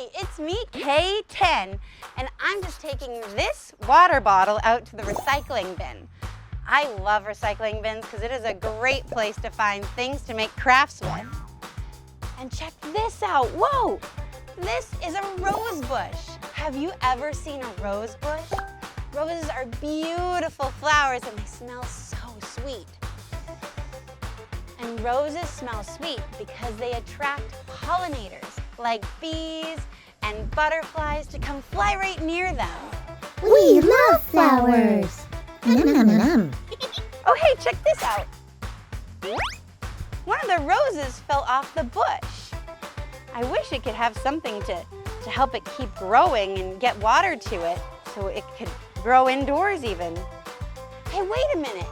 Hi, it's me, K10, and I'm just taking this water bottle out to the recycling bin. I love recycling bins because it is a great place to find things to make crafts with. And check this out, whoa! This is a rose bush. Have you ever seen a rose bush? Roses are beautiful flowers and they smell so sweet. And roses smell sweet because they attract pollinators like bees and butterflies to come fly right near them. We love flowers. Num, num, num. Oh, hey, check this out. One of the roses fell off the bush. I wish it could have something to help it keep growing and get water to it so it could grow indoors even. Hey, wait a minute.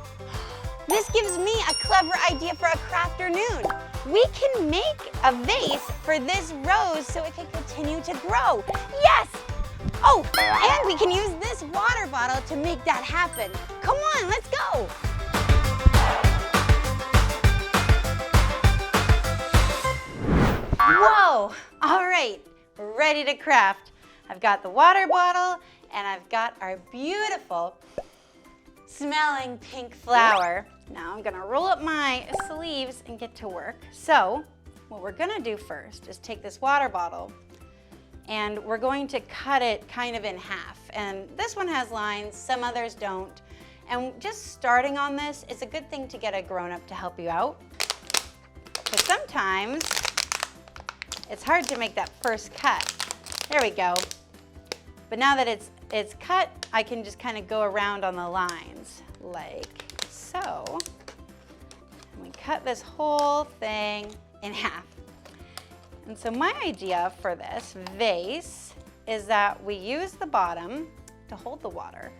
This gives me a clever idea for a crafternoon. We can make a vase for this rose so it can continue to grow. Yes! Oh, and we can use this water bottle to make that happen. Come on, let's go. Whoa, all right, we're ready to craft. I've got the water bottle and I've got our beautiful smelling pink flower. Now I'm gonna roll up my sleeves and get to work. So what we're gonna do first is take this water bottle and we're going to cut it kind of in half. And this one has lines, some others don't. And just starting on this, it's a good thing to get a grown-up to help you out. Because sometimes it's hard to make that first cut. There we go. But now that it's cut, I can just kind of go around on the lines like so. And we cut this whole thing in half. And so my idea for this vase is that we use the bottom to hold the water.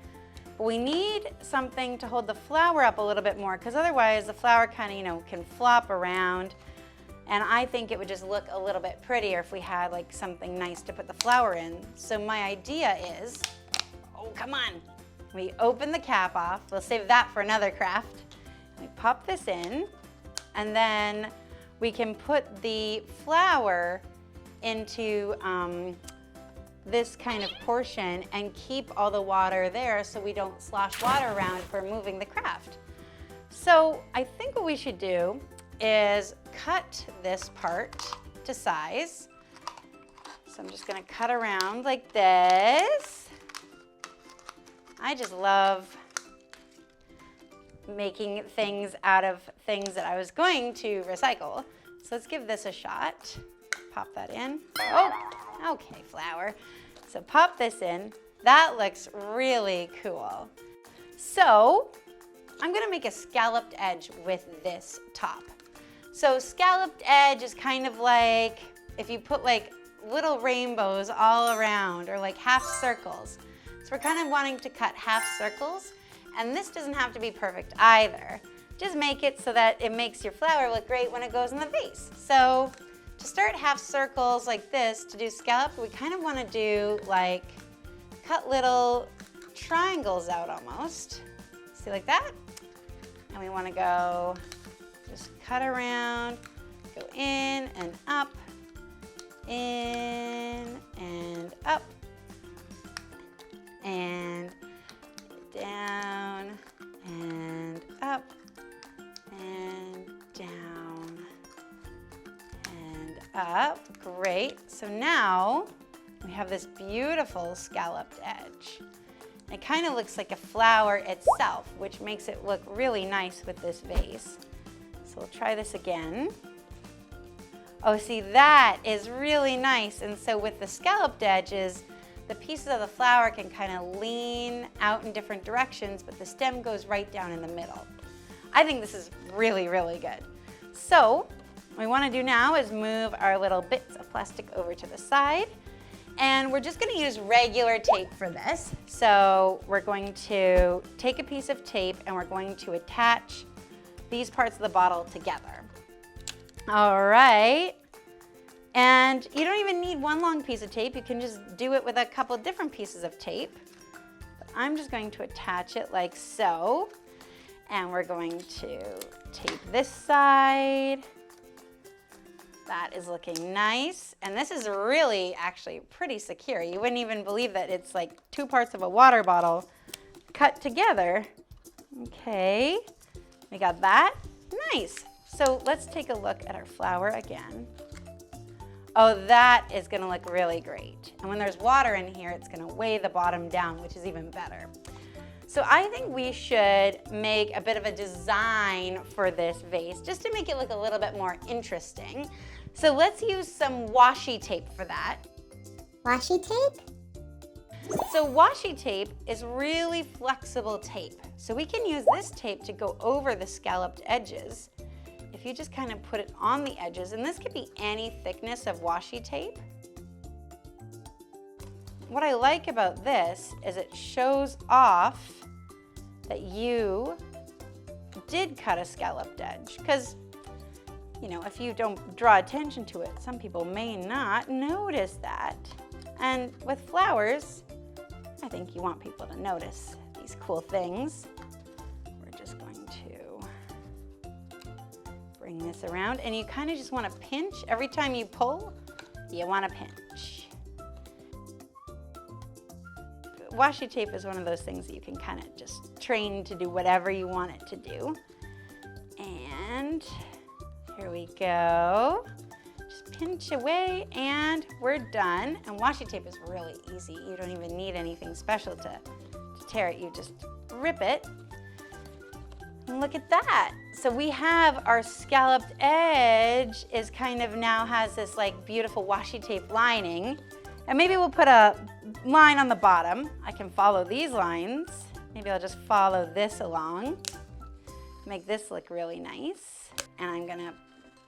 But we need something to hold the flower up a little bit more because otherwise the flower kind of, can flop around. And I think it would just look a little bit prettier if we had like something nice to put the flower in. So my idea is, oh, come on. We open the cap off. We'll save that for another craft. We pop this in, and then we can put the flower into this kind of portion and keep all the water there so we don't slosh water around if we're moving the craft. So I think what we should do is cut this part to size. So I'm just gonna cut around like this. I just love making things out of things that I was going to recycle. So let's give this a shot. Pop that in. Oh, okay, flower. So pop this in. That looks really cool. So I'm gonna make a scalloped edge with this top. So scalloped edge is kind of like if you put like little rainbows all around or like half circles. So we're kind of wanting to cut half circles, and this doesn't have to be perfect either. Just make it so that it makes your flower look great when it goes in the vase. So to start half circles like this, to do scallop, we kind of want to do like cut little triangles out almost. See, like that? And we want to go just cut around, go in and up, in and up, and down, and up, and down, and up. Great. So now we have this beautiful scalloped edge. It kind of looks like a flower itself, which makes it look really nice with this vase. So we'll try this again. Oh, see, that is really nice. And so with the scalloped edges, the pieces of the flower can kind of lean out in different directions, but the stem goes right down in the middle. I think this is really, really good. So what we want to do now is move our little bits of plastic over to the side. And we're just going to use regular tape for this. So we're going to take a piece of tape and we're going to attach these parts of the bottle together. All right. And you don't even need one long piece of tape. You can just do it with a couple different pieces of tape. But I'm just going to attach it like so. And we're going to tape this side That is looking nice. And this is really actually pretty secure. You wouldn't even believe that it's like 2 parts of a water bottle cut together. Okay, we got that. Nice. So let's take a look at our flower again. Oh, that is gonna look really great. And when there's water in here, it's gonna weigh the bottom down, which is even better. So I think we should make a bit of a design for this vase just to make it look a little bit more interesting. So let's use some washi tape for that. Washi tape? So washi tape is really flexible tape. So we can use this tape to go over the scalloped edges. If you just kind of put it on the edges, and this could be any thickness of washi tape. What I like about this is it shows off that you did cut a scalloped edge, because you know, if you don't draw attention to it, some people may not notice that. And with flowers, I think you want people to notice these cool things. We're just going to bring this around, and you kind of just want to pinch every time you pull. You want to pinch. Washi tape is one of those things that you can kind of just train to do whatever you want it to do. And here we go. Just pinch away and we're done. And washi tape is really easy. You don't even need anything special to tear it. You just rip it. And look at that. So we have our scalloped edge is kind of now has this like beautiful washi tape lining. And maybe we'll put a line on the bottom. I can follow these lines. Maybe I'll just follow this along. Make this look really nice. And I'm gonna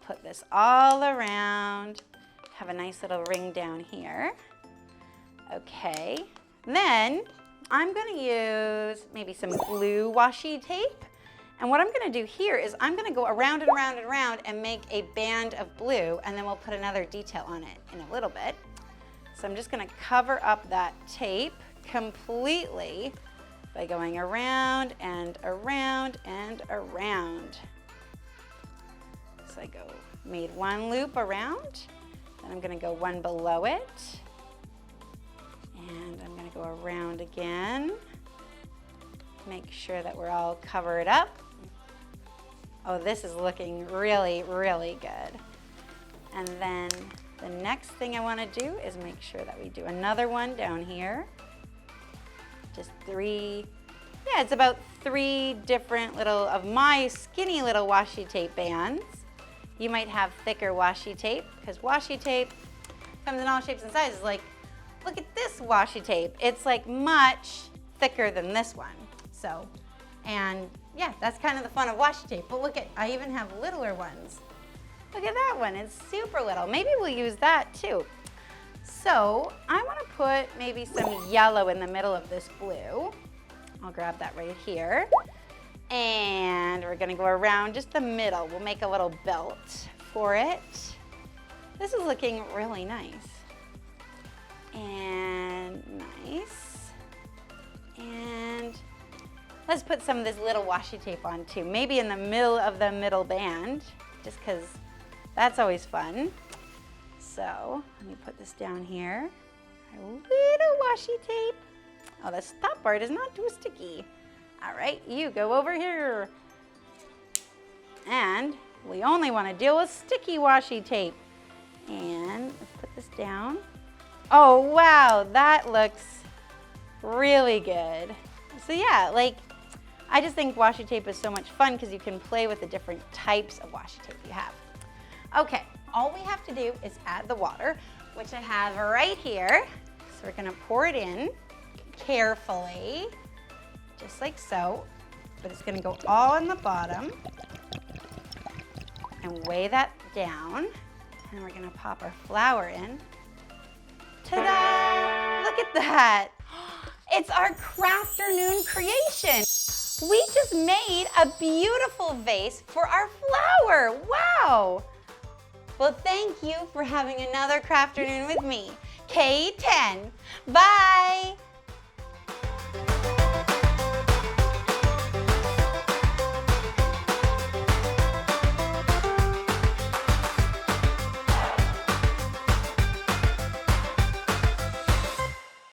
put this all around. Have a nice little ring down here. Okay, then I'm gonna use maybe some blue washi tape. And what I'm gonna do here is I'm gonna go around and around and around and make a band of blue, and then we'll put another detail on it in a little bit. So I'm just gonna cover up that tape completely by going around and around and around. So I made one loop around, then I'm gonna go one below it, and I'm gonna go around again. Make sure that we're all covered up. Oh, this is looking really, really good. And then the next thing I wanna do is make sure that we do another one down here. Just 3, yeah, it's about 3 different little of my skinny little washi tape bands. You might have thicker washi tape, because washi tape comes in all shapes and sizes. Like, look at this washi tape. It's like much thicker than this one. So, and yeah, that's kind of the fun of washi tape. But look at, I even have littler ones. Look at that one, it's super little. Maybe we'll use that too. So I wanna put maybe some yellow in the middle of this blue. I'll grab that right here. And we're gonna go around just the middle. We'll make a little belt for it. This is looking really nice. And nice. And let's put some of this little washi tape on too. Maybe in the middle of the middle band, just because that's always fun. So let me put this down here. Our little washi tape. Oh, the stop part is not too sticky. All right, you go over here. And we only want to deal with sticky washi tape. And let's put this down. Oh, wow, that looks really good. So yeah, like, I just think washi tape is so much fun because you can play with the different types of washi tape you have. Okay, all we have to do is add the water, which I have right here. So we're gonna pour it in carefully, just like so, but it's gonna go all in the bottom and weigh that down. And we're gonna pop our flower in. Ta-da! Look at that. It's our crafternoon creation. We just made a beautiful vase for our flower. Wow. Well, thank you for having another crafternoon with me, K10. Bye.